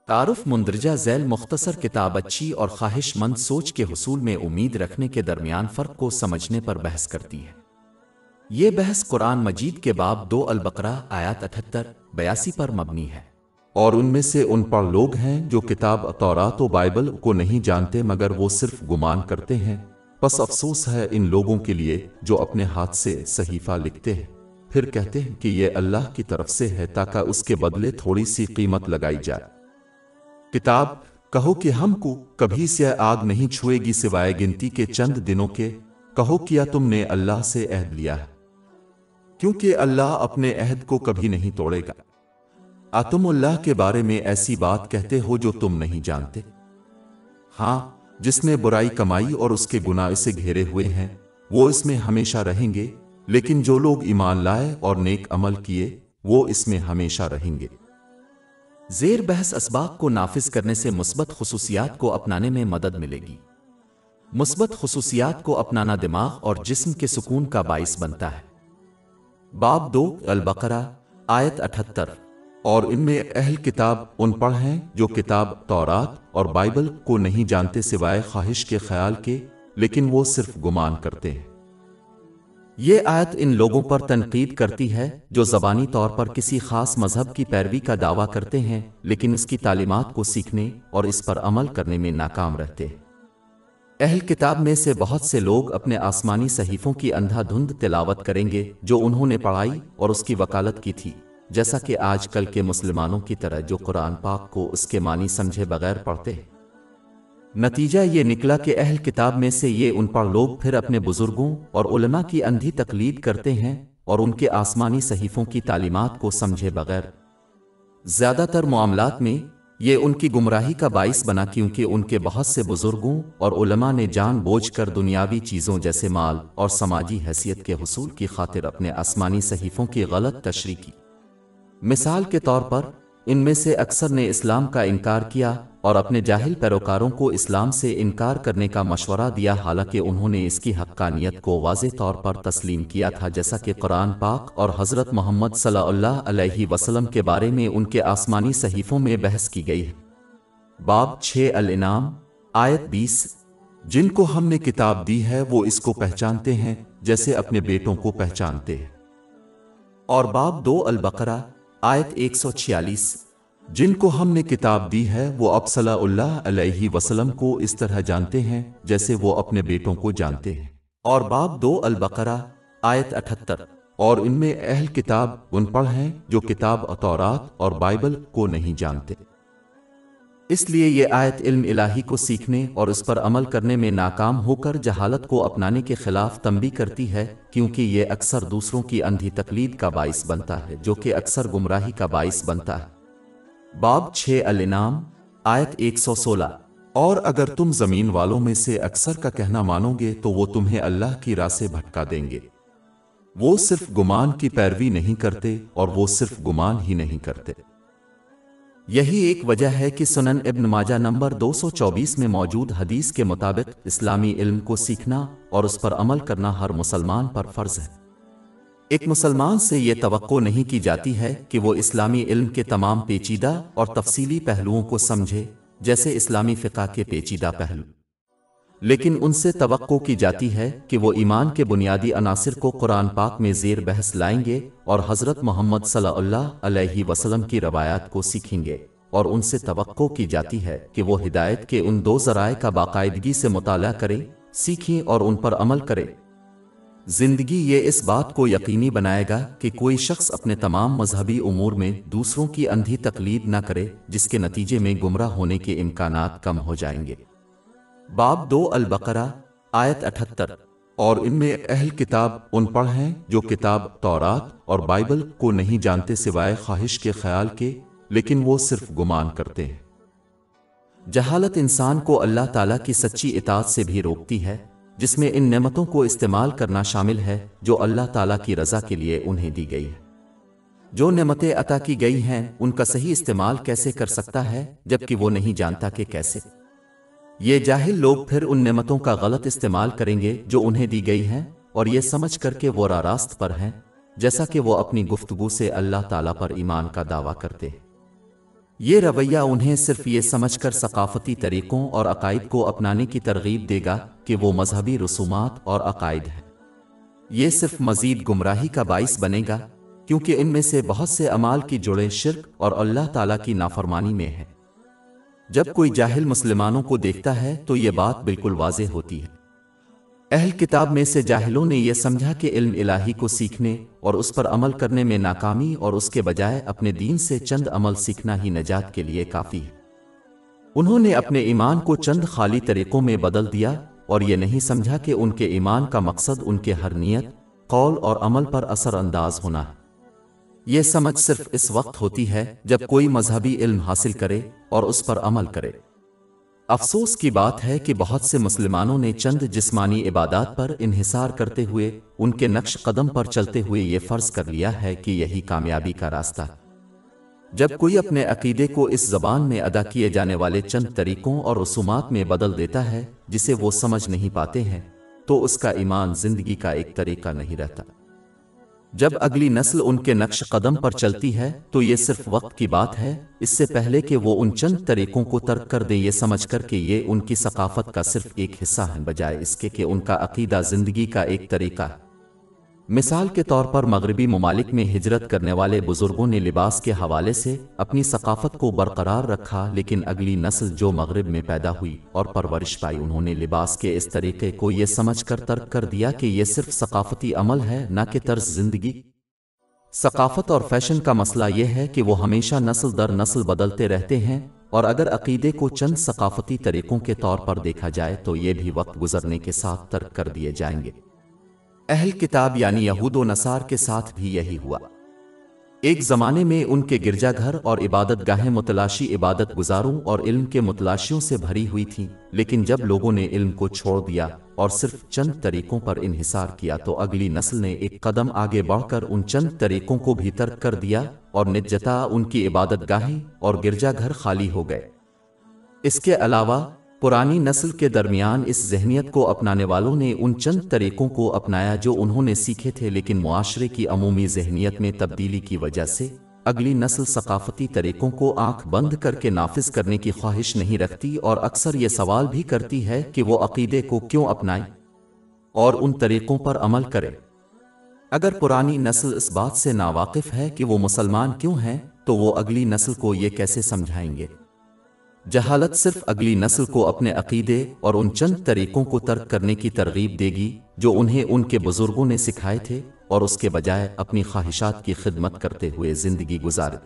تعارف مندرجہ ذیل مختصر کتاب اچھی اور خواہش مند سوچ کے حصول میں امید رکھنے کے درمیان فرق کو سمجھنے پر بحث کرتی ہے۔ یہ بحث قرآن مجید کے باب 2 البقرہ آیات 78-82 پر مبنی ہے۔ اور ان میں سے ان پر لوگ ہیں جو کتاب تورات و بائبل کو نہیں جانتے مگر وہ صرف گمان کرتے ہیں، پس افسوس ہے ان لوگوں کے لیے جو اپنے ہاتھ سے صحیفہ لکھتے ہیں پھر کہتے ہیں کہ یہ اللہ کی طرف سے ہے تاکہ اس کے بدلے تھوڑی سی قیمت لگائی جائے۔ کتاب کہو کہ ہم کو کبھی سے آگ نہیں چھوئے گی سوائے گنتی کے چند دنوں کے، کہو کیا تم نے اللہ سے عہد لیا ہے، کیونکہ اللہ اپنے عہد کو کبھی نہیں توڑے گا۔ تم اللہ کے بارے میں ایسی بات کہتے ہو جو تم نہیں جانتے۔ ہاں، جس نے برائی کمائی اور اس کے گناہ سے گھیرے ہوئے ہیں وہ اس میں ہمیشہ رہیں گے، لیکن جو لوگ ایمان لائے اور نیک عمل کیے وہ اس میں ہمیشہ رہیں گے۔ زیر بحث اسباق کو نافذ کرنے سے مثبت خصوصیات کو اپنانے میں مدد ملے گی۔ مثبت خصوصیات کو اپنانا دماغ اور جسم کے سکون کا باعث بنتا ہے۔ باب 2 البقرہ آیت 78۔ اور ان میں اہل کتاب ان پڑھ ہیں جو کتاب تورات اور بائبل کو نہیں جانتے سوائے خواہش کے خیال کے، لیکن وہ صرف گمان کرتے ہیں۔ یہ آیت ان لوگوں پر تنقید کرتی ہے جو زبانی طور پر کسی خاص مذہب کی پیروی کا دعویٰ کرتے ہیں لیکن اس کی تعلیمات کو سیکھنے اور اس پر عمل کرنے میں ناکام رہتے ہیں۔ اہل کتاب میں سے بہت سے لوگ اپنے آسمانی صحیفوں کی اندھا دھند تلاوت کریں گے جو انہوں نے پڑھائی اور اس کی وکالت کی تھی، جیسا کہ آج کل کے مسلمانوں کی طرح جو قرآن پاک کو اس کے معنی سمجھے بغیر پڑھتے ہیں۔ نتیجہ یہ نکلا کہ اہل کتاب میں سے یہ ان پڑھ لوگ پھر اپنے بزرگوں اور علماء کی اندھی تقلید کرتے ہیں اور ان کے آسمانی صحیفوں کی تعلیمات کو سمجھے بغیر۔ زیادہ تر معاملات میں یہ ان کی گمراہی کا باعث بنا کیونکہ ان کے بہت سے بزرگوں اور علماء نے جان بوجھ کر دنیاوی چیزوں جیسے مال اور سماجی حیثیت کے حصول کی خاطر اپنے آسمانی صحیفوں کی غلط تشریح کی۔ مثال کے طور پر ان میں سے اکثر نے اسلام کا انکار کیا اور اپنے جاہل پیروکاروں کو اسلام سے انکار کرنے کا مشورہ دیا، حالانکہ انہوں نے اس کی حقانیت کو واضح طور پر تسلیم کیا تھا، جیسا کہ قرآن پاک اور حضرت محمد صلی اللہ علیہ وسلم کے بارے میں ان کے آسمانی صحیفوں میں بحث کی گئی ہے۔ باب 6 الانعام آیت 20۔ جن کو ہم نے کتاب دی ہے وہ اس کو پہچانتے ہیں جیسے اپنے بیٹوں کو پہچانتے ہیں۔ اور باب 2 البقرہ آیت 146۔ جن کو ہم نے کتاب دی ہے وہ اب صلی اللہ علیہ وسلم کو اس طرح جانتے ہیں جیسے وہ اپنے بیٹوں کو جانتے ہیں۔ اور باب 2 البقرہ آیت 78۔ اور ان میں اہل کتاب ان پڑھ ہیں جو کتاب تورات اور بائبل کو نہیں جانتے۔ اس لیے یہ آیت علم الہی کو سیکھنے اور اس پر عمل کرنے میں ناکام ہو کر جہالت کو اپنانے کے خلاف تنبیہ کرتی ہے، کیونکہ یہ اکثر دوسروں کی اندھی تقلید کا باعث بنتا ہے جو کہ اکثر گمراہی کا باعث بنتا ہے۔ باب 6 الانعام آیت 116۔ اور اگر تم زمین والوں میں سے اکثر کا کہنا مانو گے تو وہ تمہیں اللہ کی راہ سے بھٹکا دیں گے۔ وہ صرف گمان کی پیروی نہیں کرتے اور وہ صرف گمان ہی نہیں کرتے۔ یہی ایک وجہ ہے کہ سنن ابن ماجہ نمبر 224 میں موجود حدیث کے مطابق اسلامی علم کو سیکھنا اور اس پر عمل کرنا ہر مسلمان پر فرض ہے۔ ایک مسلمان سے یہ توقع نہیں کی جاتی ہے کہ وہ اسلامی علم کے تمام پیچیدہ اور تفصیلی پہلوؤں کو سمجھے، جیسے اسلامی فقہ کے پیچیدہ پہلو، لیکن ان سے توقع کی جاتی ہے کہ وہ ایمان کے بنیادی عناصر کو قرآن پاک میں زیر بحث لائیں گے اور حضرت محمد صلی اللہ علیہ وسلم کی روایات کو سیکھیں گے، اور ان سے توقع کی جاتی ہے کہ وہ ہدایت کے ان 2 ذرائع کا باقاعدگی سے مطالعہ کریں، سیکھیں اور ان پر عمل کریں۔ زندگی یہ اس بات کو یقینی بنائے گا کہ کوئی شخص اپنے تمام مذہبی امور میں دوسروں کی اندھی تقلید نہ کرے، جس کے نتیجے میں گمراہ ہونے کے امکانات کم ہو جائیں گے۔ باب 2 البقرہ آیت 78۔ اور ان میں اہل کتاب ان پڑھ ہیں جو کتاب تورات اور بائبل کو نہیں جانتے سوائے خواہش کے خیال کے، لیکن وہ صرف گمان کرتے ہیں۔ جہالت انسان کو اللہ تعالیٰ کی سچی اطاعت سے بھی روکتی ہے، جس میں ان نعمتوں کو استعمال کرنا شامل ہے جو اللہ تعالیٰ کی رضا کے لیے انہیں دی گئی ہے۔ جو نعمتیں عطا کی گئی ہیں ان کا صحیح استعمال کیسے کر سکتا ہے جبکہ وہ نہیں جانتا کہ کیسے؟ یہ جاہل لوگ پھر ان نعمتوں کا غلط استعمال کریں گے جو انہیں دی گئی ہیں، اور یہ سمجھ کر کہ وہ راہ راست پر ہیں، جیسا کہ وہ اپنی گفتگو سے اللہ تعالیٰ پر ایمان کا دعویٰ کرتے ہیں۔ یہ رویہ انہیں صرف یہ سمجھ کر ثقافتی طریقوں اور عقائد کو اپنانے کی ترغیب دے گا کہ وہ مذہبی رسومات اور عقائد ہیں۔ یہ صرف مزید گمراہی کا باعث بنے گا، کیونکہ ان میں سے بہت سے اعمال کی جڑیں شرک اور اللہ تعالیٰ کی نافرمانی میں ہیں۔ جب کوئی جاہل مسلمانوں کو دیکھتا ہے تو یہ بات بالکل واضح ہوتی ہے۔ اہل کتاب میں سے جاہلوں نے یہ سمجھا کہ علم الہی کو سیکھنے اور اس پر عمل کرنے میں ناکامی اور اس کے بجائے اپنے دین سے چند عمل سیکھنا ہی نجات کے لیے کافی ہے۔ انہوں نے اپنے ایمان کو چند خالی طریقوں میں بدل دیا اور یہ نہیں سمجھا کہ ان کے ایمان کا مقصد ان کے ہر نیت، قول اور عمل پر اثر انداز ہونا ہے۔ یہ سمجھ صرف اس وقت ہوتی ہے جب کوئی مذہبی علم حاصل کرے اور اس پر عمل کرے۔ افسوس کی بات ہے کہ بہت سے مسلمانوں نے چند جسمانی عبادات پر انحصار کرتے ہوئے ان کے نقش قدم پر چلتے ہوئے یہ فرض کر لیا ہے کہ یہی کامیابی کا راستہ ہے۔ جب کوئی اپنے عقیدے کو اس زبان میں ادا کیے جانے والے چند طریقوں اور رسومات میں بدل دیتا ہے جسے وہ سمجھ نہیں پاتے ہیں، تو اس کا ایمان زندگی کا ایک طریقہ نہیں رہتا۔ جب اگلی نسل ان کے نقش قدم پر چلتی ہے تو یہ صرف وقت کی بات ہے، اس سے پہلے کہ وہ ان چند طریقوں کو ترک کر دیں، یہ سمجھ کر کہ یہ ان کی ثقافت کا صرف ایک حصہ ہے بجائے اس کے کہ ان کا عقیدہ زندگی کا ایک طریقہ ہے۔ مثال کے طور پر مغربی ممالک میں ہجرت کرنے والے بزرگوں نے لباس کے حوالے سے اپنی ثقافت کو برقرار رکھا، لیکن اگلی نسل جو مغرب میں پیدا ہوئی اور پرورش پائی، انہوں نے لباس کے اس طریقے کو یہ سمجھ کر ترک کر دیا کہ یہ صرف ثقافتی عمل ہے، نہ کہ طرز زندگی۔ ثقافت اور فیشن کا مسئلہ یہ ہے کہ وہ ہمیشہ نسل در نسل بدلتے رہتے ہیں، اور اگر عقیدے کو چند ثقافتی طریقوں کے طور پر دیکھا جائے تو یہ بھی وقت گزرنے کے ساتھ ترک کر دیے جائیں گے۔ اہل کتاب یعنی یہود و نصار کے ساتھ بھی یہی ہوا۔ ایک زمانے میں ان کے گرجا گھر اور عبادت گاہیں متلاشی عبادت گزاروں اور علم کے متلاشیوں سے بھری ہوئی تھیں، لیکن جب لوگوں نے علم کو چھوڑ دیا اور صرف چند طریقوں پر انحصار کیا تو اگلی نسل نے ایک قدم آگے بڑھ کر ان چند طریقوں کو بھی ترک کر دیا، اور نتیجتاً ان کی عبادت گاہیں اور گرجا گھر خالی ہو گئے۔ اس کے علاوہ پرانی نسل کے درمیان اس ذہنیت کو اپنانے والوں نے ان چند طریقوں کو اپنایا جو انہوں نے سیکھے تھے، لیکن معاشرے کی عمومی ذہنیت میں تبدیلی کی وجہ سے اگلی نسل ثقافتی طریقوں کو آنکھ بند کر کے نافذ کرنے کی خواہش نہیں رکھتی، اور اکثر یہ سوال بھی کرتی ہے کہ وہ عقیدے کو کیوں اپنائیں اور ان طریقوں پر عمل کرے۔ اگر پرانی نسل اس بات سے ناواقف ہے کہ وہ مسلمان کیوں ہیں تو وہ اگلی نسل کو یہ کیسے سمجھائیں گے؟ جہالت صرف اگلی نسل کو اپنے عقیدے اور ان چند طریقوں کو ترک کرنے کی ترغیب دے گی جو انہیں ان کے بزرگوں نے سکھائے تھے، اور اس کے بجائے اپنی خواہشات کی خدمت کرتے ہوئے زندگی گزارے۔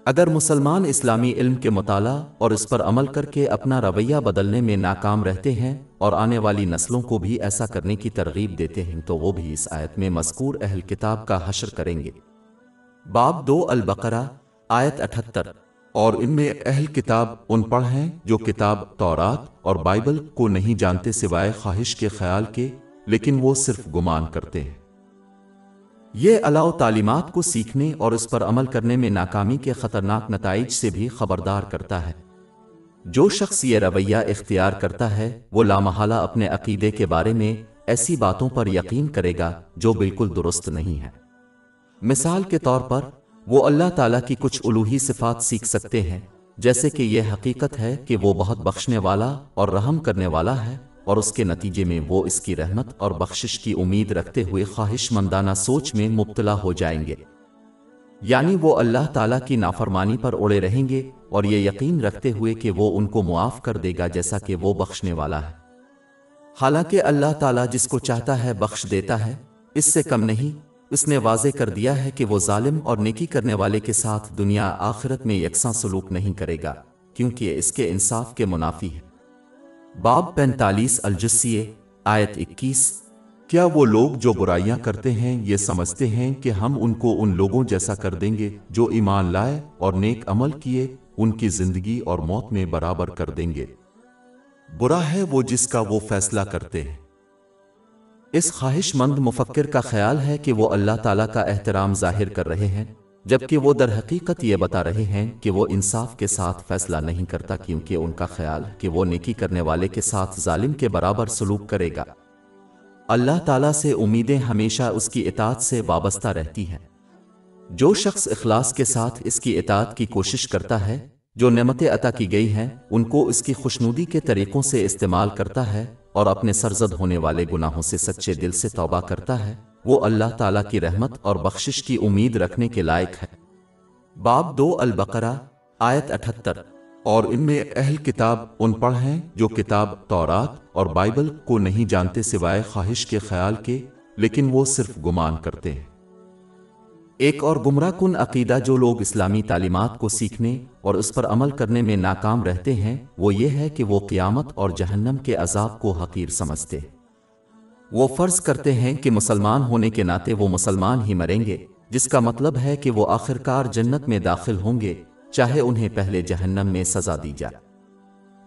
اگر مسلمان اسلامی علم کے مطالعہ اور اس پر عمل کر کے اپنا رویہ بدلنے میں ناکام رہتے ہیں اور آنے والی نسلوں کو بھی ایسا کرنے کی ترغیب دیتے ہیں تو وہ بھی اس آیت میں مذکور اہل کتاب کا حشر کریں گے۔ باب 2 البقرہ آیت 78۔ اور ان میں اہل کتاب ان پڑھ ہیں جو کتاب تورات اور بائبل کو نہیں جانتے سوائے خواہش کے خیال کے، لیکن وہ صرف گمان کرتے ہیں۔ یہ اللہ تعلیمات کو سیکھنے اور اس پر عمل کرنے میں ناکامی کے خطرناک نتائج سے بھی خبردار کرتا ہے۔ جو شخص یہ رویہ اختیار کرتا ہے وہ لامحالہ اپنے عقیدے کے بارے میں ایسی باتوں پر یقین کرے گا جو بالکل درست نہیں ہے۔ مثال کے طور پر وہ اللہ تعالیٰ کی کچھ الوہی صفات سیکھ سکتے ہیں، جیسے کہ یہ حقیقت ہے کہ وہ بہت بخشنے والا اور رحم کرنے والا ہے، اور اس کے نتیجے میں وہ اس کی رحمت اور بخشش کی امید رکھتے ہوئے خواہش مندانہ سوچ میں مبتلا ہو جائیں گے، یعنی وہ اللہ تعالیٰ کی نافرمانی پر اڑے رہیں گے اور یہ یقین رکھتے ہوئے کہ وہ ان کو معاف کر دے گا جیسا کہ وہ بخشنے والا ہے۔ حالانکہ اللہ تعالیٰ جس کو چاہتا ہے بخش دیتا ہے، اس سے کم نہیں۔ اس نے واضح کر دیا ہے کہ وہ ظالم اور نیکی کرنے والے کے ساتھ دنیا آخرت میں یکساں سلوک نہیں کرے گا، کیونکہ اس کے انصاف کے منافی ہے۔ باب 45 الجثیہ آیت 21۔ کیا وہ لوگ جو برائیاں کرتے ہیں یہ سمجھتے ہیں کہ ہم ان کو ان لوگوں جیسا کر دیں گے جو ایمان لائے اور نیک عمل کیے، ان کی زندگی اور موت میں برابر کر دیں گے؟ برا ہے وہ جس کا وہ فیصلہ کرتے ہیں۔ اس خواہش مند مفکر کا خیال ہے کہ وہ اللہ تعالیٰ کا احترام ظاہر کر رہے ہیں، جبکہ وہ در حقیقت یہ بتا رہے ہیں کہ وہ انصاف کے ساتھ فیصلہ نہیں کرتا، کیونکہ ان کا خیال ہے کہ وہ نیکی کرنے والے کے ساتھ ظالم کے برابر سلوک کرے گا۔ اللہ تعالیٰ سے امیدیں ہمیشہ اس کی اطاعت سے وابستہ رہتی ہیں۔ جو شخص اخلاص کے ساتھ اس کی اطاعت کی کوشش کرتا ہے، جو نعمتیں عطا کی گئی ہیں ان کو اس کی خوشنودی کے طریقوں سے استعمال کرتا ہے اور اپنے سرزد ہونے والے گناہوں سے سچے دل سے توبہ کرتا ہے، وہ اللہ تعالیٰ کی رحمت اور بخشش کی امید رکھنے کے لائق ہے۔ باب 2 البقرہ آیت 78۔ اور ان میں اہل کتاب ان پڑھ ہیں جو کتاب تورات اور بائبل کو نہیں جانتے سوائے خواہش کے خیال کے، لیکن وہ صرف گمان کرتے ہیں۔ ایک اور گمراہ کن عقیدہ جو لوگ اسلامی تعلیمات کو سیکھنے اور اس پر عمل کرنے میں ناکام رہتے ہیں وہ یہ ہے کہ وہ قیامت اور جہنم کے عذاب کو حقیر سمجھتے ہیں۔ وہ فرض کرتے ہیں کہ مسلمان ہونے کے ناطے وہ مسلمان ہی مریں گے، جس کا مطلب ہے کہ وہ آخرکار جنت میں داخل ہوں گے، چاہے انہیں پہلے جہنم میں سزا دی جائے۔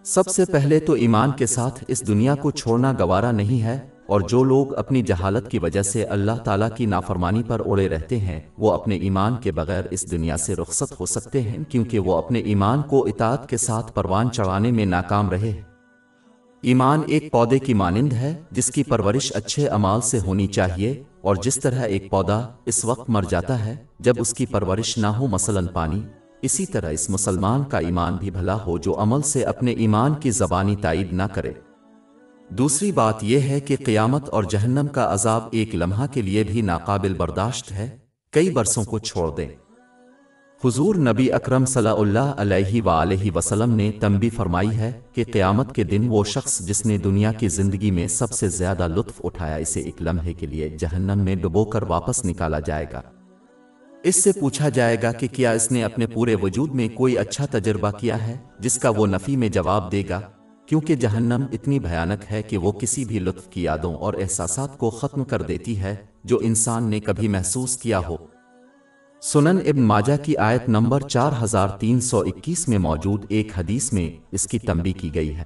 سب سے پہلے تو ایمان کے ساتھ اس دنیا کو چھوڑنا گوارا نہیں ہے، اور جو لوگ اپنی جہالت کی وجہ سے اللہ تعالیٰ کی نافرمانی پر اڑے رہتے ہیں وہ اپنے ایمان کے بغیر اس دنیا سے رخصت ہو سکتے ہیں، کیونکہ وہ اپنے ایمان کو اطاعت کے ساتھ پروان چڑھانے میں ناکام رہے ہیں۔ ایمان ایک پودے کی مانند ہے جس کی پرورش اچھے اعمال سے ہونی چاہیے، اور جس طرح ایک پودا اس وقت مر جاتا ہے جب اس کی پرورش نہ ہو، مثلاً پانی، اسی طرح اس مسلمان کا ایمان بھی بھلا ہو جو عمل سے اپنے ایمان کی زبانی تائید نہ کرے۔ دوسری بات یہ ہے کہ قیامت اور جہنم کا عذاب ایک لمحہ کے لیے بھی ناقابل برداشت ہے، کئی برسوں کو چھوڑ دیں۔ حضور نبی اکرم صلی اللہ علیہ وآلہ وسلم نے تنبیہ فرمائی ہے کہ قیامت کے دن وہ شخص جس نے دنیا کی زندگی میں سب سے زیادہ لطف اٹھایا اسے ایک لمحے کے لیے جہنم میں ڈبو کر واپس نکالا جائے گا۔ اس سے پوچھا جائے گا کہ کیا اس نے اپنے پورے وجود میں کوئی اچھا تجربہ کیا ہے، جس کا وہ نفی میں جواب دے گا، کیونکہ جہنم اتنی بھیانک ہے کہ وہ کسی بھی لطف کی یادوں اور احساسات کو ختم کر دیتی ہے جو انسان نے کبھی محسوس کیا ہو۔ سنن ابن ماجہ کی آیت نمبر 4321 میں موجود ایک حدیث میں اس کی تنبیہ کی گئی ہے۔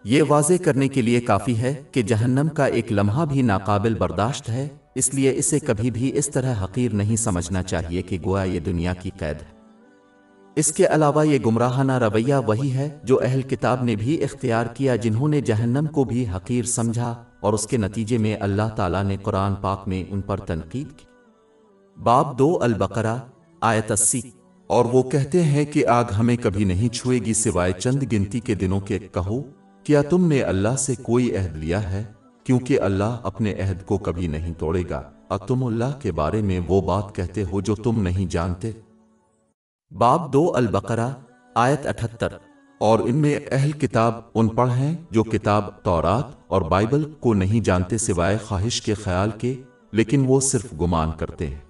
یہ واضح کرنے کے لیے کافی ہے کہ جہنم کا ایک لمحہ بھی ناقابل برداشت ہے، اس لیے اسے کبھی بھی اس طرح حقیر نہیں سمجھنا چاہیے کہ گویا یہ دنیا کی قید ہے۔ اس کے علاوہ یہ گمراہانہ رویہ وہی ہے جو اہل کتاب نے بھی اختیار کیا، جنہوں نے جہنم کو بھی حقیر سمجھا، اور اس کے نتیجے میں اللہ تعالیٰ نے قرآن پاک میں ان پر تنقید کی۔ باب 2 البقرہ آیت 80۔ اور وہ کہتے ہیں کہ آگ ہمیں کبھی نہیں چھوئے گی سوائے چند گنتی کے دنوں کے، کہو کیا تم نے اللہ سے کوئی عہد لیا ہے؟ کیونکہ اللہ اپنے عہد کو کبھی نہیں توڑے گا، اور تم اللہ کے بارے میں وہ بات کہتے ہو جو تم نہیں جانتے۔ باب 2 البقرہ آیت 78۔ اور ان میں اہل کتاب ان پڑھ ہیں جو کتاب تورات اور بائبل کو نہیں جانتے سوائے خواہش کے خیال کے، لیکن وہ صرف گمان کرتے ہیں۔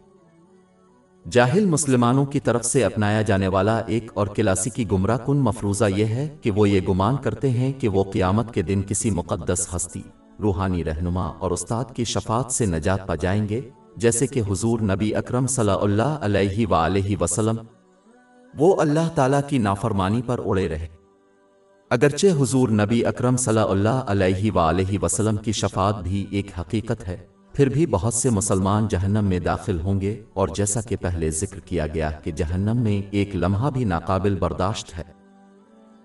جاہل مسلمانوں کی طرف سے اپنایا جانے والا ایک اور کلاسیکی گمراہ کن مفروضہ یہ ہے کہ وہ یہ گمان کرتے ہیں کہ وہ قیامت کے دن کسی مقدس ہستی، روحانی رہنما اور استاد کی شفاعت سے نجات پا جائیں گے، جیسے کہ حضور نبی اکرم صلی اللہ علیہ وآلہ وسلم۔ وہ اللہ تعالیٰ کی نافرمانی پر اڑے رہے۔ اگرچہ حضور نبی اکرم صلی اللہ علیہ وآلہ وسلم کی شفاعت بھی ایک حقیقت ہے، پھر بھی بہت سے مسلمان جہنم میں داخل ہوں گے، اور جیسا کہ پہلے ذکر کیا گیا کہ جہنم میں ایک لمحہ بھی ناقابل برداشت ہے۔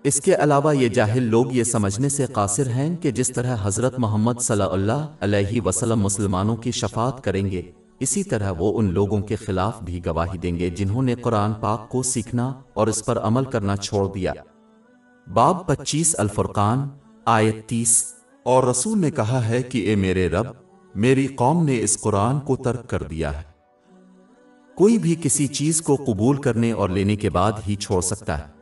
اس کے علاوہ یہ جاہل لوگ یہ سمجھنے سے قاصر ہیں کہ جس طرح حضرت محمد صلی اللہ علیہ وسلم مسلمانوں کی شفاعت کریں گے، اسی طرح وہ ان لوگوں کے خلاف بھی گواہی دیں گے جنہوں نے قرآن پاک کو سیکھنا اور اس پر عمل کرنا چھوڑ دیا۔ باب 25 الفرقان آیت 30۔ اور رسول نے کہا ہے کہ اے میرے رب، میری قوم نے اس قرآن کو ترک کر دیا ہے۔ کوئی بھی کسی چیز کو قبول کرنے اور لینے کے بعد ہی چھوڑ سکتا ہے،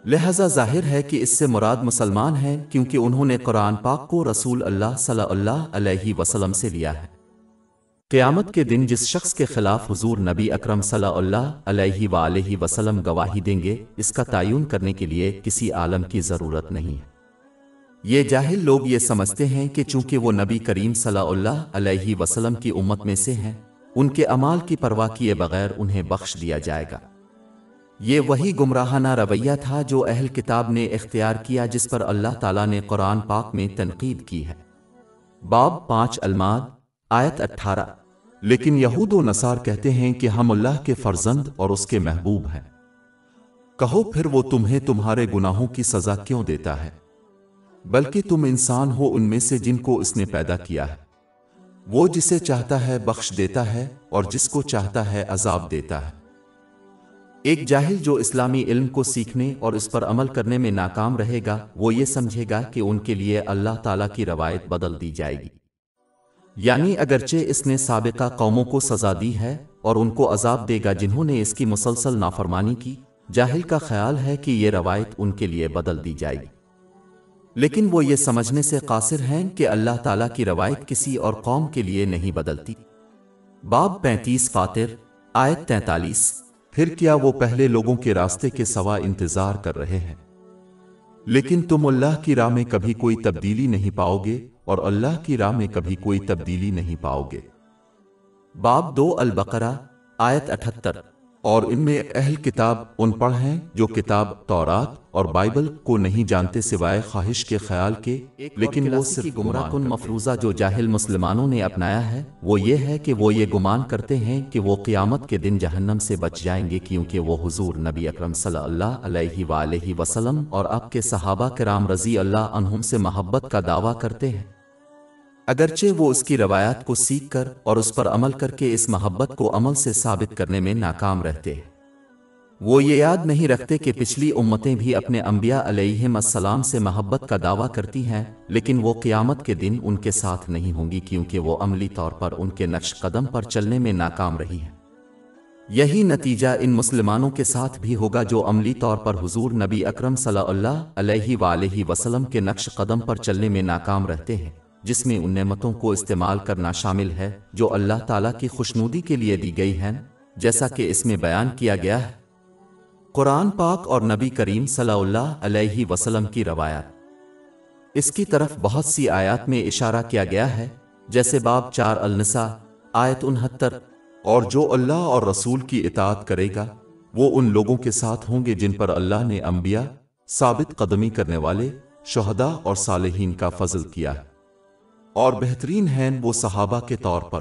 لہذا ظاہر ہے کہ اس سے مراد مسلمان ہیں، کیونکہ انہوں نے قرآن پاک کو رسول اللہ صلی اللہ علیہ وسلم سے لیا ہے۔ قیامت کے دن جس شخص کے خلاف حضور نبی اکرم صلی اللہ علیہ وآلہ وسلم گواہی دیں گے، اس کا تعین کرنے کے لیے کسی عالم کی ضرورت نہیں ہے۔ یہ جاہل لوگ یہ سمجھتے ہیں کہ چونکہ وہ نبی کریم صلی اللہ علیہ وسلم کی امت میں سے ہیں، ان کے اعمال کی پرواہ کیے بغیر انہیں بخش دیا جائے گا۔ یہ وہی گمراہانہ رویہ تھا جو اہل کتاب نے اختیار کیا، جس پر اللہ تعالیٰ نے قرآن پاک میں تنقید کی ہے۔ باب 5 الماد آیت 18۔ لیکن یہود و نصار کہتے ہیں کہ ہم اللہ کے فرزند اور اس کے محبوب ہیں۔ کہو پھر وہ تمہیں تمہارے گناہوں کی سزا کیوں دیتا ہے؟ بلکہ تم انسان ہو ان میں سے جن کو اس نے پیدا کیا ہے۔ وہ جسے چاہتا ہے بخش دیتا ہے اور جس کو چاہتا ہے عذاب دیتا ہے۔ ایک جاہل جو اسلامی علم کو سیکھنے اور اس پر عمل کرنے میں ناکام رہے گا، وہ یہ سمجھے گا کہ ان کے لیے اللہ تعالیٰ کی روایت بدل دی جائے گی، یعنی اگرچہ اس نے سابقہ قوموں کو سزا دی ہے اور ان کو عذاب دے گا جنہوں نے اس کی مسلسل نافرمانی کی، جاہل کا خیال ہے کہ یہ روایت ان کے لیے بدل دی جائے گی، لیکن وہ یہ سمجھنے سے قاصر ہیں کہ اللہ تعالیٰ کی روایت کسی اور قوم کے لیے نہیں بدلتی۔ باب 35 فاطر آیت 43۔ پھر کیا وہ پہلے لوگوں کے راستے کے سوا انتظار کر رہے ہیں؟ لیکن تم اللہ کی راہ میں کبھی کوئی تبدیلی نہیں پاؤ گے اور اللہ کی راہ میں کبھی کوئی تبدیلی نہیں پاؤ گے۔ باب 2 البقرہ آیت 78۔ اور ان میں اہل کتاب ان پڑھ ہیں جو کتاب تورات اور بائبل کو نہیں جانتے سوائے خواہش کے خیال کے، لیکن وہ صرف گمراہ کن مفروضہ جو جاہل مسلمانوں نے اپنایا ہے وہ یہ ہے کہ وہ یہ گمان کرتے ہیں کہ وہ قیامت کے دن جہنم سے بچ جائیں گے کیونکہ وہ حضور نبی اکرم صلی اللہ علیہ وآلہ وسلم اور آپ کے صحابہ کرام رضی اللہ عنہم سے محبت کا دعویٰ کرتے ہیں، اگرچہ وہ اس کی روایات کو سیکھ کر اور اس پر عمل کر کے اس محبت کو عمل سے ثابت کرنے میں ناکام رہتے ہیں۔ وہ یہ یاد نہیں رکھتے کہ پچھلی امتیں بھی اپنے انبیاء علیہم السلام سے محبت کا دعویٰ کرتی ہیں، لیکن وہ قیامت کے دن ان کے ساتھ نہیں ہوں گی کیونکہ وہ عملی طور پر ان کے نقش قدم پر چلنے میں ناکام رہی ہیں۔ یہی نتیجہ ان مسلمانوں کے ساتھ بھی ہوگا جو عملی طور پر حضور نبی اکرم صلی اللہ علیہ وآلہ وسلم کے نقش قدم پر چلنے میں ناکام رہتے ہیں، جس میں ان نعمتوں کو استعمال کرنا شامل ہے جو اللہ تعالیٰ کی خوشنودی کے لیے دی گئی ہیں، جیسا کہ اس میں بیان کیا گیا ہے۔ قرآن پاک اور نبی کریم صلی اللہ علیہ وسلم کی روایات، اس کی طرف بہت سی آیات میں اشارہ کیا گیا ہے، جیسے باب 4 النساء آیت 69۔ اور جو اللہ اور رسول کی اطاعت کرے گا وہ ان لوگوں کے ساتھ ہوں گے جن پر اللہ نے انبیاء، ثابت قدمی کرنے والے، شہداء اور صالحین کا فضل کیا ہے، اور بہترین ہیں وہ صحابہ کے طور پر۔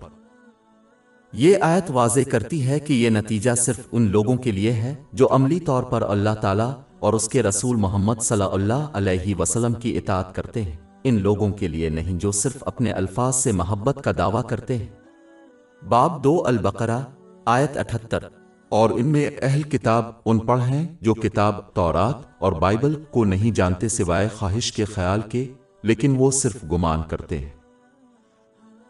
یہ آیت واضح کرتی ہے کہ یہ نتیجہ صرف ان لوگوں کے لیے ہے جو عملی طور پر اللہ تعالیٰ اور اس کے رسول محمد صلی اللہ علیہ وسلم کی اطاعت کرتے ہیں، ان لوگوں کے لیے نہیں جو صرف اپنے الفاظ سے محبت کا دعویٰ کرتے ہیں۔ باب 2 البقرہ آیت 78۔ اور ان میں اہل کتاب ان پڑھ ہیں جو کتاب تورات اور بائبل کو نہیں جانتے سوائے خواہش کے خیال کے، لیکن وہ صرف گمان کرتے ہیں۔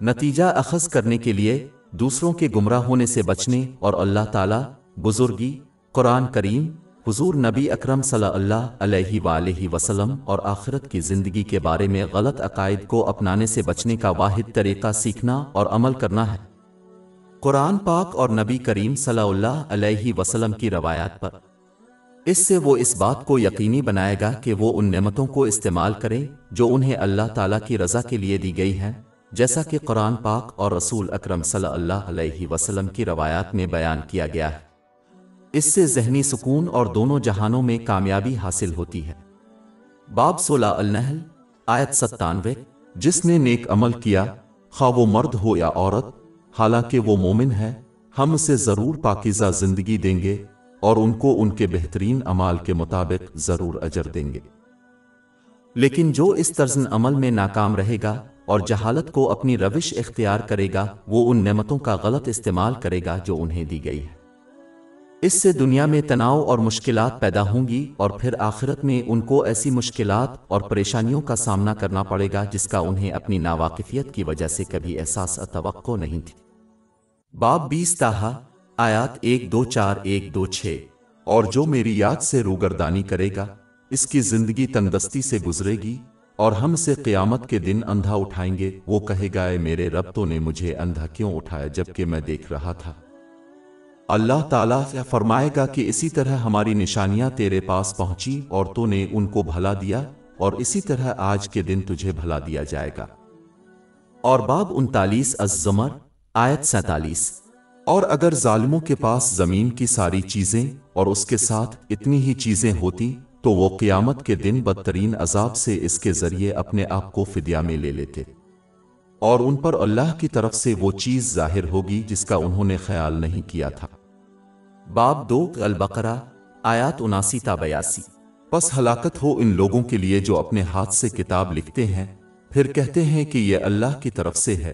نتیجہ اخذ کرنے کے لیے دوسروں کے گمراہ ہونے سے بچنے اور اللہ تعالیٰ، بزرگی، قرآن کریم، حضور نبی اکرم صلی اللہ علیہ وآلہ وسلم اور آخرت کی زندگی کے بارے میں غلط عقائد کو اپنانے سے بچنے کا واحد طریقہ سیکھنا اور عمل کرنا ہے، قرآن پاک اور نبی کریم صلی اللہ علیہ وسلم کی روایات پر۔ اس سے وہ اس بات کو یقینی بنائے گا کہ وہ ان نعمتوں کو استعمال کریں جو انہیں اللہ تعالیٰ کی رضا کے لیے دی گئی ہیں، جیسا کہ قرآن پاک اور رسول اکرم صلی اللہ علیہ وسلم کی روایات میں بیان کیا گیا ہے۔ اس سے ذہنی سکون اور دونوں جہانوں میں کامیابی حاصل ہوتی ہے۔ باب 16 النحل آیت 97۔ جس نے نیک عمل کیا، خواہ وہ مرد ہو یا عورت، حالانکہ وہ مومن ہے، ہم اسے ضرور پاکیزہ زندگی دیں گے اور ان کو ان کے بہترین اعمال کے مطابق ضرور اجر دیں گے۔ لیکن جو اس طرز عمل میں ناکام رہے گا اور جہالت کو اپنی روش اختیار کرے گا، وہ ان نعمتوں کا غلط استعمال کرے گا جو انہیں دی گئی ہے۔ اس سے دنیا میں تناؤ اور مشکلات پیدا ہوں گی اور پھر آخرت میں ان کو ایسی مشکلات اور پریشانیوں کا سامنا کرنا پڑے گا جس کا انہیں اپنی ناواقفیت کی وجہ سے کبھی احساس توقع نہیں تھی۔ باب 20 طٰہٰ آیات 1 2 4 1 2 6۔ اور جو میری یاد سے روگردانی کرے گا، اس کی زندگی تنگدستی سے گزرے گی، اور ہم سے قیامت کے دن اندھا اٹھائیں گے، وہ کہے گا اے میرے رب تو نے مجھے اندھا کیوں اٹھایا جبکہ میں دیکھ رہا تھا؟ اللہ تعالیٰ فرمائے گا کہ اسی طرح ہماری نشانیاں تیرے پاس پہنچی اور تو نے ان کو بھلا دیا، اور اسی طرح آج کے دن تجھے بھلا دیا جائے گا۔ اور باب 39 الزمر آیت 47۔ اور اگر ظالموں کے پاس زمین کی ساری چیزیں اور اس کے ساتھ اتنی ہی چیزیں ہوتی تو وہ قیامت کے دن بدترین عذاب سے اس کے ذریعے اپنے آپ کو فدیہ میں لے لیتے، اور ان پر اللہ کی طرف سے وہ چیز ظاہر ہوگی جس کا انہوں نے خیال نہیں کیا تھا۔ باب 2 البقرہ آیات 79 تا 82۔ پس ہلاکت ہو ان لوگوں کے لیے جو اپنے ہاتھ سے کتاب لکھتے ہیں، پھر کہتے ہیں کہ یہ اللہ کی طرف سے ہے،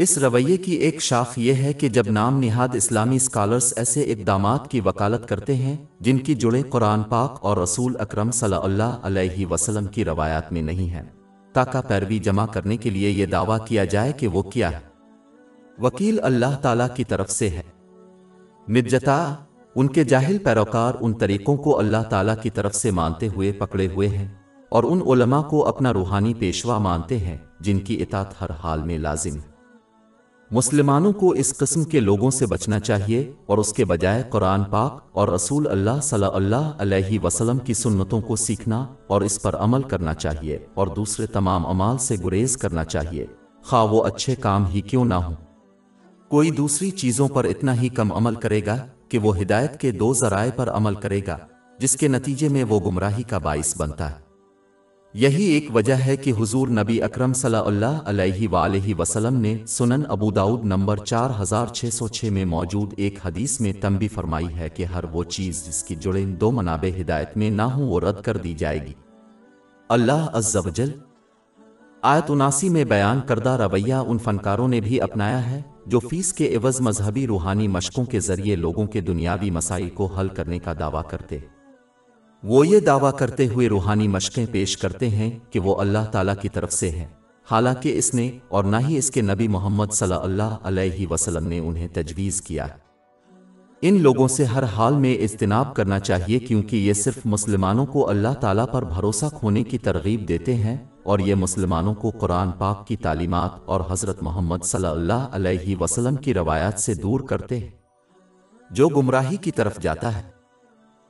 اس رویے کی ایک شاخ یہ ہے کہ جب نام نہاد اسلامی اسکالرز ایسے اقدامات کی وکالت کرتے ہیں جن کی جڑیں قرآن پاک اور رسول اکرم صلی اللہ علیہ وسلم کی روایات میں نہیں ہیں، تاکہ پیروی جمع کرنے کے لیے یہ دعویٰ کیا جائے کہ وہ کیا ہے وکیل اللہ تعالیٰ کی طرف سے ہے۔ نجتا ان کے جاہل پیروکار ان طریقوں کو اللہ تعالیٰ کی طرف سے مانتے ہوئے پکڑے ہوئے ہیں اور ان علماء کو اپنا روحانی پیشوا مانتے ہیں جن کی اطاعت ہر حال میں لازم ہے۔ مسلمانوں کو اس قسم کے لوگوں سے بچنا چاہیے اور اس کے بجائے قرآن پاک اور رسول اللہ صلی اللہ علیہ وسلم کی سنتوں کو سیکھنا اور اس پر عمل کرنا چاہیے اور دوسرے تمام اعمال سے گریز کرنا چاہیے، خواہ وہ اچھے کام ہی کیوں نہ ہوں۔ کوئی دوسری چیزوں پر اتنا ہی کم عمل کرے گا کہ وہ ہدایت کے دو ذرائع پر عمل کرے گا، جس کے نتیجے میں وہ گمراہی کا باعث بنتا ہے۔ یہی ایک وجہ ہے کہ حضور نبی اکرم صلی اللہ علیہ وآلہ وسلم نے سنن ابو داؤد نمبر 4606 میں موجود ایک حدیث میں تنبیہ فرمائی ہے کہ ہر وہ چیز جس کی جڑیں دو منابع ہدایت میں نہ ہوں وہ رد کر دی جائے گی۔ اللہ عز و جل آیت 79 میں بیان کردہ رویہ ان فنکاروں نے بھی اپنایا ہے جو فیس کے عوض مذہبی روحانی مشقوں کے ذریعے لوگوں کے دنیاوی مسائل کو حل کرنے کا دعویٰ کرتے ہیں۔ وہ یہ دعویٰ کرتے ہوئے روحانی مشقیں پیش کرتے ہیں کہ وہ اللہ تعالیٰ کی طرف سے ہیں، حالانکہ اس نے اور نہ ہی اس کے نبی محمد صلی اللہ علیہ وسلم نے انہیں تجویز کیا ہے۔ ان لوگوں سے ہر حال میں اجتناب کرنا چاہیے کیونکہ یہ صرف مسلمانوں کو اللہ تعالیٰ پر بھروسہ کھونے کی ترغیب دیتے ہیں اور یہ مسلمانوں کو قرآن پاک کی تعلیمات اور حضرت محمد صلی اللہ علیہ وسلم کی روایات سے دور کرتے ہیں، جو گمراہی کی طرف جاتا ہے۔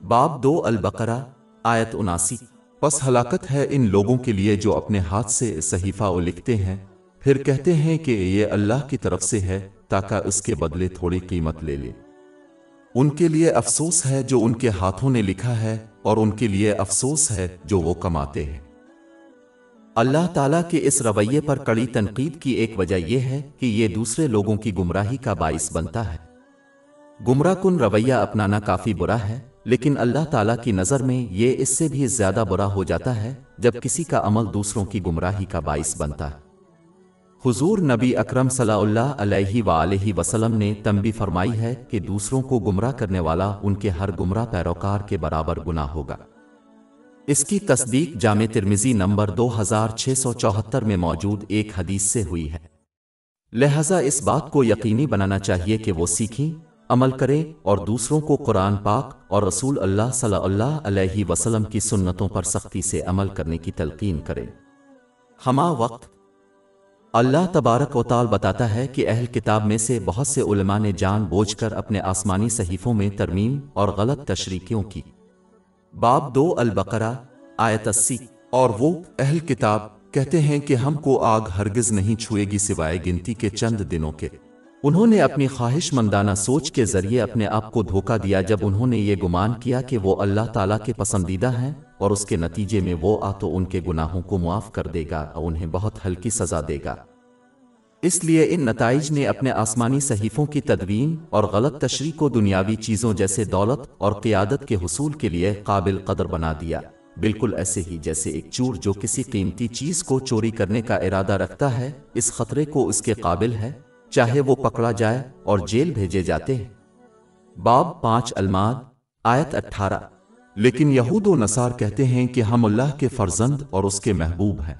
باب 2 البقرہ آیت 79۔ پس ہلاکت ہے ان لوگوں کے لیے جو اپنے ہاتھ سے صحیفہ لکھتے ہیں پھر کہتے ہیں کہ یہ اللہ کی طرف سے ہے تاکہ اس کے بدلے تھوڑی قیمت لے لے۔ ان کے لیے افسوس ہے جو ان کے ہاتھوں نے لکھا ہے اور ان کے لیے افسوس ہے جو وہ کماتے ہیں۔ اللہ تعالیٰ کے اس رویے پر کڑی تنقید کی ایک وجہ یہ ہے کہ یہ دوسرے لوگوں کی گمراہی کا باعث بنتا ہے۔ گمراہ کن رویہ اپنانا کافی برا ہے، لیکن اللہ تعالیٰ کی نظر میں یہ اس سے بھی زیادہ برا ہو جاتا ہے جب کسی کا عمل دوسروں کی گمراہی کا باعث بنتا ہے۔ حضور نبی اکرم صلی اللہ علیہ وآلہ وسلم نے تنبیہ فرمائی ہے کہ دوسروں کو گمراہ کرنے والا ان کے ہر گمراہ پیروکار کے برابر گناہ ہوگا۔ اس کی تصدیق جامع ترمذی نمبر 2674 میں موجود ایک حدیث سے ہوئی ہے۔ لہذا اس بات کو یقینی بنانا چاہیے کہ وہ سیکھیں، عمل کریں اور دوسروں کو قرآن پاک اور رسول اللہ صلی اللہ علیہ وسلم کی سنتوں پر سختی سے عمل کرنے کی تلقین کریں۔ ہمہ وقت اللہ تبارک و تعالی بتاتا ہے کہ اہل کتاب میں سے بہت سے علماء نے جان بوجھ کر اپنے آسمانی صحیفوں میں ترمیم اور غلط تشریحوں کی۔ باب 2 البقرہ آیت 80۔ اور وہ اہل کتاب کہتے ہیں کہ ہم کو آگ ہرگز نہیں چھوئے گی سوائے گنتی کے چند دنوں کے۔ انہوں نے اپنی خواہش مندانہ سوچ کے ذریعے اپنے آپ کو دھوکہ دیا جب انہوں نے یہ گمان کیا کہ وہ اللہ تعالیٰ کے پسندیدہ ہیں اور اس کے نتیجے میں وہ تو ان کے گناہوں کو معاف کر دے گا اور انہیں بہت ہلکی سزا دے گا۔ اس لیے ان نتائج نے اپنے آسمانی صحیفوں کی تدوین اور غلط تشریح کو دنیاوی چیزوں جیسے دولت اور قیادت کے حصول کے لیے قابل قدر بنا دیا، بالکل ایسے ہی جیسے ایک چور جو کسی قیمتی چیز کو چوری کرنے کا ارادہ رکھتا ہے اس خطرے کو اس کے قابل ہے، چاہے وہ پکڑا جائے اور جیل بھیجے جاتے ہیں۔ باب 5 الماد آیت 18۔ لیکن یہود و نصار کہتے ہیں کہ ہم اللہ کے فرزند اور اس کے محبوب ہیں۔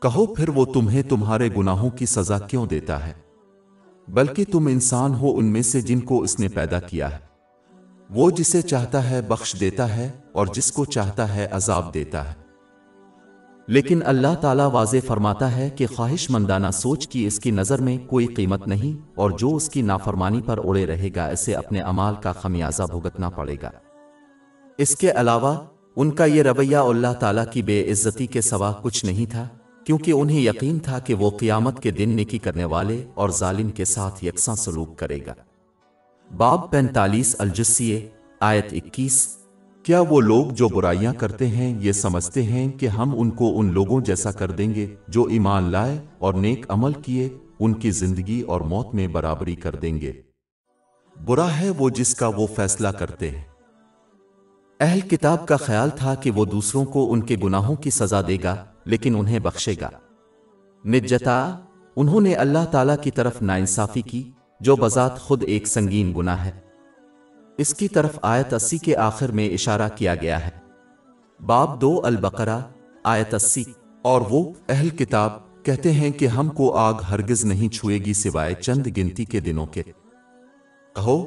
کہو پھر وہ تمہیں تمہارے گناہوں کی سزا کیوں دیتا ہے؟ بلکہ تم انسان ہو ان میں سے جن کو اس نے پیدا کیا ہے۔ وہ جسے چاہتا ہے بخش دیتا ہے اور جس کو چاہتا ہے عذاب دیتا ہے۔ لیکن اللہ تعالیٰ واضح فرماتا ہے کہ خواہش مندانہ سوچ کی اس کی نظر میں کوئی قیمت نہیں اور جو اس کی نافرمانی پر اڑے رہے گا اسے اپنے اعمال کا خمیازہ بھگتنا پڑے گا۔ اس کے علاوہ ان کا یہ رویہ اللہ تعالیٰ کی بے عزتی کے سوا کچھ نہیں تھا، کیونکہ انہیں یقین تھا کہ وہ قیامت کے دن نیکی کرنے والے اور ظالم کے ساتھ یکساں سلوک کرے گا۔ باب 45 الجثیہ آیت 21۔ کیا وہ لوگ جو برائیاں کرتے ہیں یہ سمجھتے ہیں کہ ہم ان کو ان لوگوں جیسا کر دیں گے جو ایمان لائے اور نیک عمل کیے، ان کی زندگی اور موت میں برابری کر دیں گے؟ برا ہے وہ جس کا وہ فیصلہ کرتے ہیں۔ اہل کتاب کا خیال تھا کہ وہ دوسروں کو ان کے گناہوں کی سزا دے گا لیکن انہیں بخشے گا۔ نجتا انہوں نے اللہ تعالیٰ کی طرف ناانصافی کی جو بذات خود ایک سنگین گناہ ہے۔ اس کی طرف آیت 80 کے آخر میں اشارہ کیا گیا ہے۔ باب 2 البقرہ آیت 80۔ اور وہ اہل کتاب کہتے ہیں کہ ہم کو آگ ہرگز نہیں چھوئے گی سوائے چند گنتی کے دنوں کے۔ کہو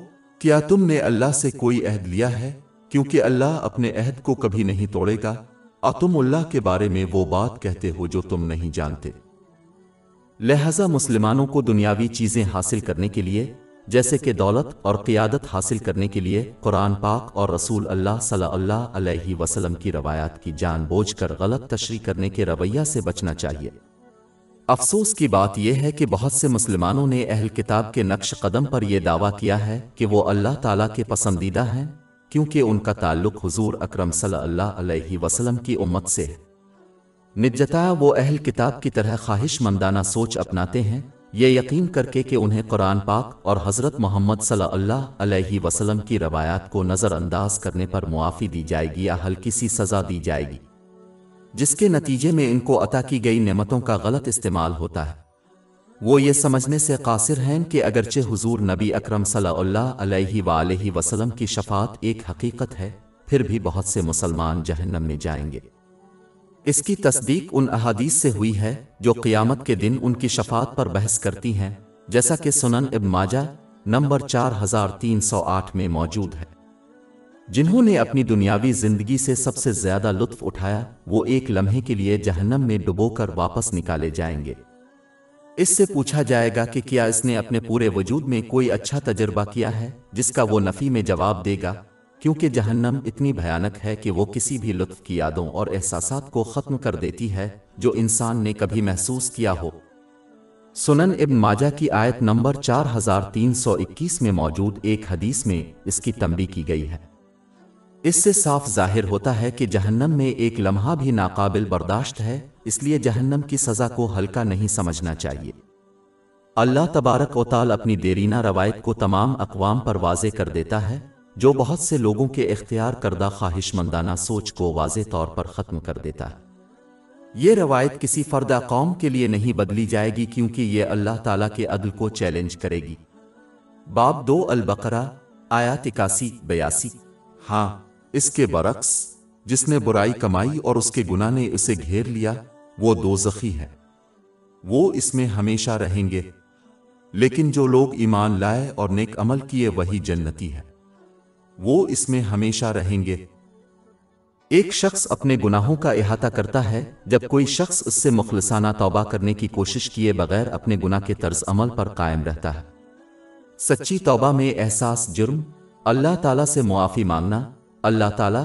کیا تم نے اللہ سے کوئی عہد لیا ہے؟ کیونکہ اللہ اپنے عہد کو کبھی نہیں توڑے گا، اور تم اللہ کے بارے میں وہ بات کہتے ہو جو تم نہیں جانتے۔ لہذا مسلمانوں کو دنیاوی چیزیں حاصل کرنے کے لیے جیسے کہ دولت اور قیادت حاصل کرنے کے لیے قرآن پاک اور رسول اللہ صلی اللہ علیہ وسلم کی روایات کی جان بوجھ کر غلط تشریح کرنے کے رویہ سے بچنا چاہیے۔ افسوس کی بات یہ ہے کہ بہت سے مسلمانوں نے اہل کتاب کے نقش قدم پر یہ دعویٰ کیا ہے کہ وہ اللہ تعالیٰ کے پسندیدہ ہیں کیونکہ ان کا تعلق حضور اکرم صلی اللہ علیہ وسلم کی امت سے ہے۔ نجتا وہ اہل کتاب کی طرح خواہش مندانہ سوچ اپناتے ہیں، یہ یقین کر کے کہ انہیں قرآن پاک اور حضرت محمد صلی اللہ علیہ وسلم کی روایات کو نظر انداز کرنے پر معافی دی جائے گی یا ہلکی سی سزا دی جائے گی، جس کے نتیجے میں ان کو عطا کی گئی نعمتوں کا غلط استعمال ہوتا ہے۔ وہ یہ سمجھنے سے قاصر ہیں کہ اگرچہ حضور نبی اکرم صلی اللہ علیہ وآلہ وسلم کی شفاعت ایک حقیقت ہے، پھر بھی بہت سے مسلمان جہنم میں جائیں گے۔ اس کی تصدیق ان احادیث سے ہوئی ہے جو قیامت کے دن ان کی شفاعت پر بحث کرتی ہیں، جیسا کہ سنن ابن ماجہ نمبر 4308 میں موجود ہے۔ جنہوں نے اپنی دنیاوی زندگی سے سب سے زیادہ لطف اٹھایا وہ ایک لمحے کے لیے جہنم میں ڈبو کر واپس نکالے جائیں گے۔ اس سے پوچھا جائے گا کہ کیا اس نے اپنے پورے وجود میں کوئی اچھا تجربہ کیا ہے، جس کا وہ نفی میں جواب دے گا، کیونکہ جہنم اتنی بھیانک ہے کہ وہ کسی بھی لطف کی یادوں اور احساسات کو ختم کر دیتی ہے جو انسان نے کبھی محسوس کیا ہو۔ سنن ابن ماجہ کی آیت نمبر 4321 میں موجود ایک حدیث میں اس کی تنبیہ کی گئی ہے۔ اس سے صاف ظاہر ہوتا ہے کہ جہنم میں ایک لمحہ بھی ناقابل برداشت ہے، اس لیے جہنم کی سزا کو ہلکا نہیں سمجھنا چاہیے۔ اللہ تبارک و تعالی اپنی دیرینہ روایت کو تمام اقوام پر واضح کر دیتا ہے، جو بہت سے لوگوں کے اختیار کردہ خواہش مندانہ سوچ کو واضح طور پر ختم کر دیتا ہے۔ یہ روایت کسی فردہ قوم کے لیے نہیں بدلی جائے گی کیونکہ یہ اللہ تعالیٰ کے عدل کو چیلنج کرے گی۔ باب 2 البقرہ آیات 81-82۔ ہاں اس کے برعکس جس نے برائی کمائی اور اس کے گناہ نے اسے گھیر لیا وہ دوزخی ہے، وہ اس میں ہمیشہ رہیں گے، لیکن جو لوگ ایمان لائے اور نیک عمل کیے وہی جنتی ہے، وہ اس میں ہمیشہ رہیں گے۔ ایک شخص اپنے گناہوں کا احاطہ کرتا ہے جب کوئی شخص اس سے مخلصانہ توبہ کرنے کی کوشش کیے بغیر اپنے گناہ کے طرز عمل پر قائم رہتا ہے۔ سچی توبہ میں احساس جرم، اللہ تعالیٰ سے معافی مانگنا، اللہ تعالیٰ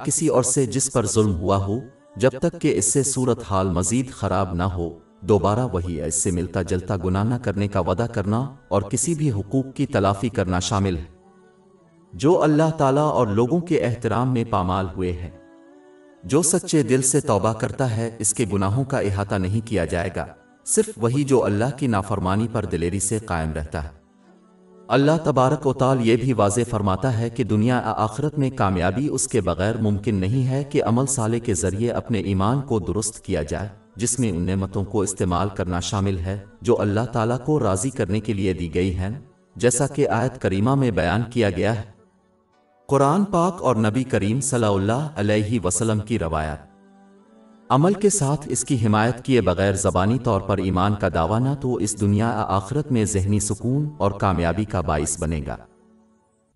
کسی اور سے جس پر ظلم ہوا ہو، جب تک کہ اس سے صورتحال مزید خراب نہ ہو، دوبارہ وہی اس سے ملتا جلتا گناہ نہ کرنے کا وعدہ کرنا اور کسی بھی حقوق کی تلافی کرنا شامل ہے جو اللہ تعالیٰ اور لوگوں کے احترام میں پامال ہوئے ہیں۔ جو سچے دل سے توبہ کرتا ہے اس کے گناہوں کا احاطہ نہیں کیا جائے گا، صرف وہی جو اللہ کی نافرمانی پر دلیری سے قائم رہتا ہے۔ اللہ تبارک و تعالی یہ بھی واضح فرماتا ہے کہ دنیا آخرت میں کامیابی اس کے بغیر ممکن نہیں ہے کہ عمل صالح کے ذریعے اپنے ایمان کو درست کیا جائے، جس میں ان نعمتوں کو استعمال کرنا شامل ہے جو اللہ تعالیٰ کو راضی کرنے کے لیے دی گئی ہیں، جیسا کہ آیت کریمہ میں بیان کیا گیا ہے۔ قرآن پاک اور نبی کریم صلی اللہ علیہ وسلم کی روایات عمل کے ساتھ اس کی حمایت کیے بغیر زبانی طور پر ایمان کا دعویٰ نہ تو اس دنیا آخرت میں ذہنی سکون اور کامیابی کا باعث بنے گا۔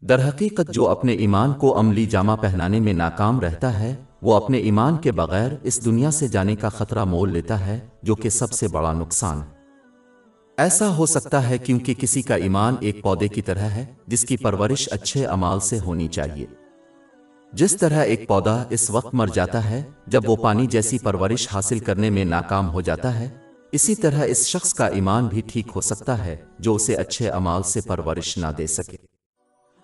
درحقیقت جو اپنے ایمان کو عملی جامہ پہنانے میں ناکام رہتا ہے وہ اپنے ایمان کے بغیر اس دنیا سے جانے کا خطرہ مول لیتا ہے، جو کہ سب سے بڑا نقصان ہے۔ ایسا ہو سکتا ہے کیونکہ کسی کا ایمان ایک پودے کی طرح ہے جس کی پرورش اچھے اعمال سے ہونی چاہیے۔ جس طرح ایک پودا اس وقت مر جاتا ہے جب وہ پانی جیسی پرورش حاصل کرنے میں ناکام ہو جاتا ہے، اسی طرح اس شخص کا ایمان بھی ٹھیک ہو سکتا ہے جو اسے اچھے اعمال سے پرورش نہ دے سکے۔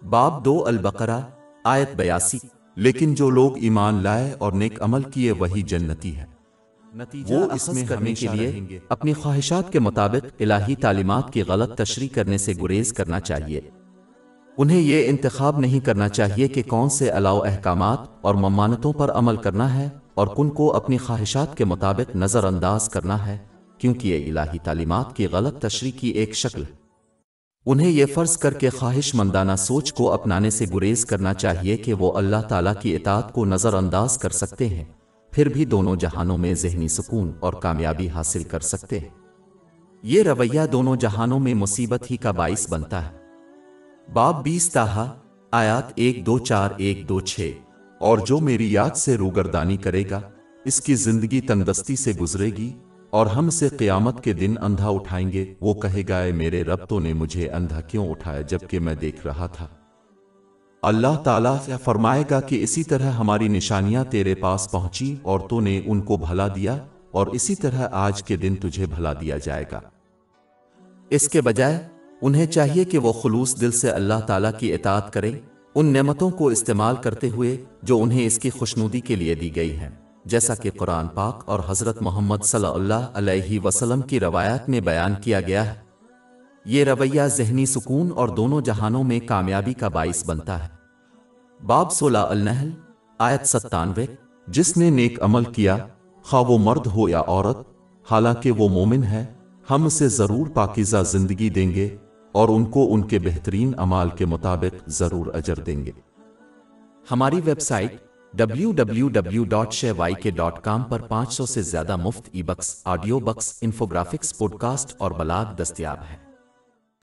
باب 2 البقرہ آیت 82۔ لیکن جو لوگ ایمان لائے اور نیک عمل کیے وہی جنتی ہے، وہ اس میں کرنے کے لیے اپنی خواہشات کے مطابق الہی تعلیمات کی غلط تشریح کرنے سے گریز کرنا چاہیے۔ انہیں یہ انتخاب نہیں کرنا چاہیے کہ کون سے الاؤ احکامات اور ممانتوں پر عمل کرنا ہے اور کن کو اپنی خواہشات کے مطابق نظر انداز کرنا ہے، کیونکہ یہ الہی تعلیمات کی غلط تشریح کی ایک شکل ہے۔ انہیں یہ فرض کر کے خواہش مندانہ سوچ کو اپنانے سے گریز کرنا چاہیے کہ وہ اللہ تعالیٰ کی اطاعت کو نظر انداز کر سکتے ہیں، پھر بھی دونوں جہانوں میں ذہنی سکون اور کامیابی حاصل کر سکتے ہیں۔ یہ رویہ دونوں جہانوں میں مصیبت ہی کا باعث بنتا ہے۔ باب 20 طٰہٰ آیات 1-2-4-1-2-6 اور جو میری یاد سے روگردانی کرے گا اس کی زندگی تندرستی سے گزرے گی، اور ہم سے قیامت کے دن اندھا اٹھائیں گے، وہ کہے گا اے میرے رب تو نے مجھے اندھا کیوں اٹھایا جبکہ میں دیکھ رہا تھا۔ اللہ تعالیٰ فرمائے گا کہ اسی طرح ہماری نشانیاں تیرے پاس پہنچی اور تو نے ان کو بھلا دیا، اور اسی طرح آج کے دن تجھے بھلا دیا جائے گا۔ اس کے بجائے انہیں چاہیے کہ وہ خلوص دل سے اللہ تعالیٰ کی اطاعت کریں، ان نعمتوں کو استعمال کرتے ہوئے جو انہیں اس کی خوشنودی کے لیے دی گئی ہیں، جیسا کہ قرآن پاک اور حضرت محمد صلی اللہ علیہ وسلم کی روایات میں بیان کیا گیا ہے۔ یہ رویہ ذہنی سکون اور دونوں جہانوں میں کامیابی کا باعث بنتا ہے۔ باب 16 النحل آیت 97 جس نے نیک عمل کیا، خواہ وہ مرد ہو یا عورت، حالانکہ وہ مومن ہے، ہم اسے ضرور پاکیزہ زندگی دیں گے اور ان کو ان کے بہترین اعمال کے مطابق ضرور اجر دیں گے۔ ہماری ویب سائٹ www.shayk.com پر 500 سے زیادہ مفت e books, audio books, infographics, podcast اور بلاگ دستیاب ہیں۔